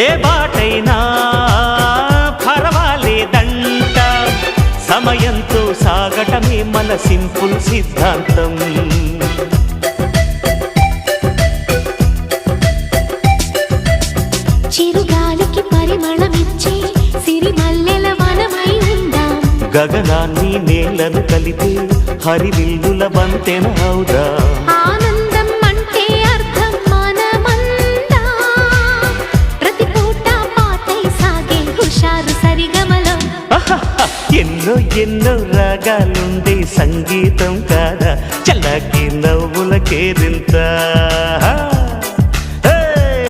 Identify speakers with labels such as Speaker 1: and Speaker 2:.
Speaker 1: ఏ బాటైనా పర్వాలేదంట, సమయంతో సాగటమే మన సింపుల్ సిద్ధాంతం.
Speaker 2: చిరుగాలికి పరిమళమిచ్చే సిరిమల్లెల వనమై ఉందాం,
Speaker 1: గగనాన్ని నేలను కలిపే హరివిల్లుల బంతెన అవుదాం.
Speaker 2: ఆనందం అంటే అర్థం మనమందా, ప్రతి పూట పాటై సాగే హుషారు సరిగమలో.
Speaker 1: ఎన్నో ఎన్నో రాగాలుండే సంగీతం కాదా, చల్లకి నవ్వుల కేరింత.